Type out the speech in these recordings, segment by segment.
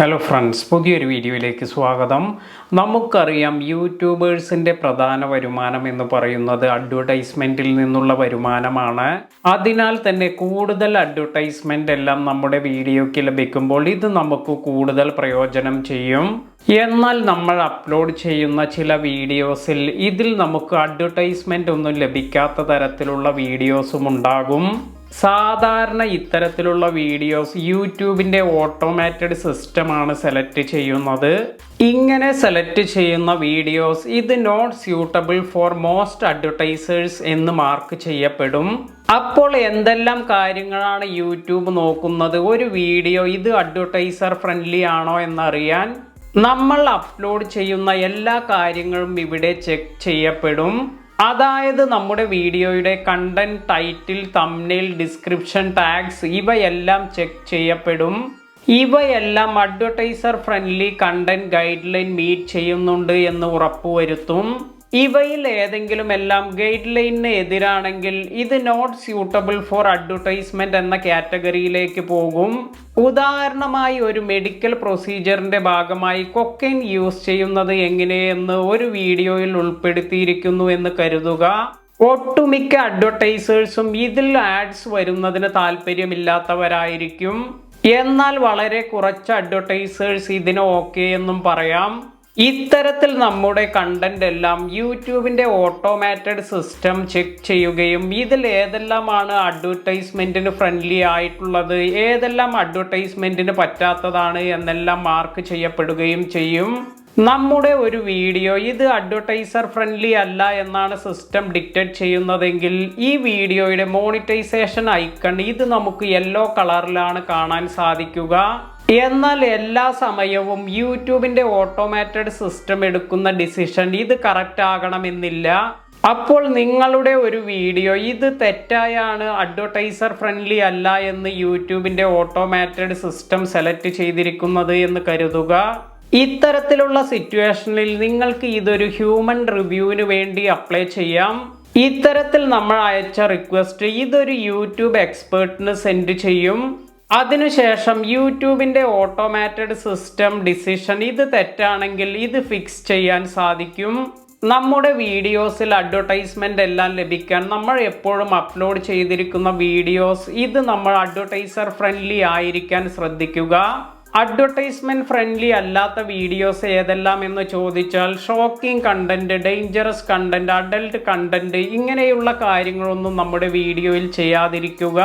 Hello friends, പുതിയൊരു വീഡിയോയിലേക്ക് സ്വാഗതം. നമുക്കറിയാം, യൂട്യൂബേഴ്സിൻ്റെ പ്രധാന വരുമാനം എന്ന് പറയുന്നത് അഡ്വർടൈസ്മെൻറ്റിൽ നിന്നുള്ള വരുമാനമാണ്. അതിനാൽ തന്നെ കൂടുതൽ അഡ്വർടൈസ്മെൻ്റ് എല്ലാം നമ്മുടെ വീഡിയോയ്ക്ക് ലഭിക്കുമ്പോൾ ഇത് നമുക്ക് കൂടുതൽ പ്രയോജനം ചെയ്യും. എന്നാൽ നമ്മൾ അപ്ലോഡ് ചെയ്യുന്ന ചില വീഡിയോസിൽ ഇതിൽ നമുക്ക് അഡ്വർടൈസ്മെൻ്റ് ഒന്നും ലഭിക്കാത്ത തരത്തിലുള്ള വീഡിയോസും ഉണ്ടാകും. സാധാരണ ഇത്തരത്തിലുള്ള വീഡിയോസ് യൂട്യൂബിൻ്റെ ഓട്ടോമാറ്റഡ് സിസ്റ്റമാണ് സെലക്ട് ചെയ്യുന്നത്. ഇങ്ങനെ സെലക്ട് ചെയ്യുന്ന വീഡിയോസ് ഇത് not suitable for most advertisers എന്ന് മാർക്ക് ചെയ്യപ്പെടും. അപ്പോൾ എന്തെല്ലാം കാര്യങ്ങളാണ് യൂട്യൂബ് നോക്കുന്നത്? ഒരു വീഡിയോ ഇത് അഡ്വർടൈസർ ഫ്രണ്ട്ലി ആണോ എന്നറിയാൻ നമ്മൾ അപ്ലോഡ് ചെയ്യുന്ന എല്ലാ കാര്യങ്ങളും ഇവിടെ ചെക്ക് ചെയ്യപ്പെടും. അതായത് നമ്മുടെ വീഡിയോയുടെ content, title, thumbnail, description, tags ഇവയെല്ലാം ചെക്ക് ചെയ്യപ്പെടും. ഇവയെല്ലാം advertiser friendly content guideline meet ചെയ്യുന്നുണ്ട് എന്ന് ഉറപ്പുവരുത്തും. ഇവയിൽ ഏതെങ്കിലും എല്ലാം ഗൈഡ് ലൈനിന് എതിരാണെങ്കിൽ ഇത് നോട്ട് സ്യൂട്ടബിൾ ഫോർ അഡ്വർടൈസ്മെന്റ് എന്ന കാറ്റഗറിയിലേക്ക് പോകും. ഉദാഹരണമായി, ഒരു മെഡിക്കൽ പ്രൊസീജിയറിന്റെ ഭാഗമായി കൊക്കൈൻ യൂസ് ചെയ്യുന്നത് എങ്ങനെയെന്ന് ഒരു വീഡിയോയിൽ ഉൾപ്പെടുത്തിയിരിക്കുന്നു എന്ന് കരുതുക. ഒട്ടുമിക്ക അഡ്വർടൈസേഴ്സും ഇതിൽ ആഡ്സ് വരുന്നതിന് താല്പര്യമില്ലാത്തവരായിരിക്കും. എന്നാൽ വളരെ കുറച്ച് അഡ്വർടൈസേഴ്സ് ഇതിന് ഓക്കെ എന്നും പറയാം. ഇത്തരത്തിൽ നമ്മുടെ കണ്ടന്റ് എല്ലാം യൂട്യൂബിൻ്റെ ഓട്ടോമാറ്റഡ് സിസ്റ്റം ചെക്ക് ചെയ്യുകയും ഇതിൽ ഏതെല്ലാമാണ് അഡ്വർടൈസ്മെൻറ്റിന് ഫ്രണ്ട്ലി ആയിട്ടുള്ളത്, ഏതെല്ലാം അഡ്വർടൈസ്മെൻറ്റിന് പറ്റാത്തതാണ് എന്നെല്ലാം മാർക്ക് ചെയ്യപ്പെടുകയും ചെയ്യും. നമ്മുടെ ഒരു വീഡിയോ ഇത് അഡ്വർടൈസർ ഫ്രണ്ട്ലി അല്ല എന്നാണ് സിസ്റ്റം ഡിക്റ്റേറ്റ് ചെയ്യുന്നതെങ്കിൽ ഈ വീഡിയോയുടെ മോണിറ്റൈസേഷൻ ഐക്കൺ ഇത് നമുക്ക് യെല്ലോ കളറിലാണ് കാണാൻ സാധിക്കുക. എന്നാൽ എല്ലാ സമയവും യൂട്യൂബിൻ്റെ ഓട്ടോമാറ്റഡ് സിസ്റ്റം എടുക്കുന്ന ഡിസിഷൻ ഇത് കറക്റ്റ് ആകണമെന്നില്ല. അപ്പോൾ നിങ്ങളുടെ ഒരു വീഡിയോ ഇത് തെറ്റായാണ്, അഡ്വർടൈസർ ഫ്രണ്ട്ലി അല്ല എന്ന് യൂട്യൂബിൻ്റെ ഓട്ടോമാറ്റഡ് സിസ്റ്റം സെലക്ട് ചെയ്തിരിക്കുന്നത് എന്ന് കരുതുക. ഇത്തരത്തിലുള്ള സിറ്റുവേഷനിൽ നിങ്ങൾക്ക് ഇതൊരു ഹ്യൂമൻ റിവ്യൂവിന് വേണ്ടി അപ്ലൈ ചെയ്യാം. ഇത്തരത്തിൽ നമ്മൾ അയച്ച റിക്വസ്റ്റ് ഇതൊരു യൂട്യൂബ് എക്സ്പേർട്ടിന് സെൻഡ് ചെയ്യും. അതിനുശേഷം യൂട്യൂബിൻ്റെ ഓട്ടോമാറ്റഡ് സിസ്റ്റം ഡിസിഷൻ ഇത് തെറ്റാണെങ്കിൽ ഇത് ഫിക്സ് ചെയ്യാൻ സാധിക്കും. നമ്മുടെ വീഡിയോസിൽ അഡ്വർടൈസ്മെൻ്റ് എല്ലാം ലഭിക്കാൻ നമ്മൾ എപ്പോഴും അപ്ലോഡ് ചെയ്തിരിക്കുന്ന വീഡിയോസ് ഇത് നമ്മൾ അഡ്വർടൈസർ ഫ്രണ്ട്ലി ആയിരിക്കാൻ ശ്രദ്ധിക്കുക. അഡ്വർടൈസ്മെന്റ് ഫ്രണ്ട്ലി അല്ലാത്ത വീഡിയോസ് ഏതെല്ലാം എന്ന് ചോദിച്ചാൽ shocking content, dangerous content, adult content ഇങ്ങനെയുള്ള കാര്യങ്ങളൊന്നും നമ്മുടെ വീഡിയോയിൽ ചെയ്യാതിരിക്കുക.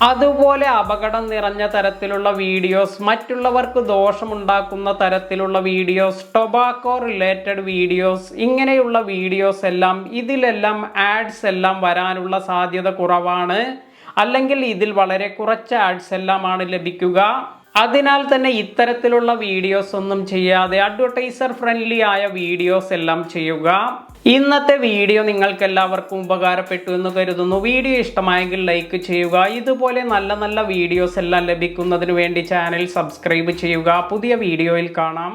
അതുപോലെ അപകടം നിറഞ്ഞ തരത്തിലുള്ള വീഡിയോസ്, മറ്റുള്ളവർക്ക് ദോഷമുണ്ടാക്കുന്ന തരത്തിലുള്ള വീഡിയോസ്, ടൊബാക്കോ റിലേറ്റഡ് വീഡിയോസ് ഇങ്ങനെയുള്ള വീഡിയോസ് എല്ലാം ഇതിലെല്ലാം ആഡ്സ് എല്ലാം വരാനുള്ള സാധ്യത കുറവാണ്. അല്ലെങ്കിൽ ഇതിൽ വളരെ കുറച്ച് ആഡ്സ് എല്ലാമാണ് ലഭിക്കുക. അതിനാൽ തന്നെ ഇത്തരത്തിലുള്ള വീഡിയോസ് ഒന്നും ചെയ്യാതെ അഡ്വർടൈസർ ഫ്രണ്ട്ലി ആയ വീഡിയോസ് എല്ലാം ചെയ്യുക. ഇന്നത്തെ വീഡിയോ നിങ്ങൾക്ക് എല്ലാവർക്കും ഉപകാരപ്പെട്ടു എന്ന് കരുതുന്നു. വീഡിയോ ഇഷ്ടമായെങ്കിൽ ലൈക്ക് ചെയ്യുക. ഇതുപോലെ നല്ല നല്ല വീഡിയോസ് എല്ലാം ലഭിക്കുന്നതിന് വേണ്ടി ചാനൽ സബ്സ്ക്രൈബ് ചെയ്യുക. പുതിയ വീഡിയോയിൽ കാണാം.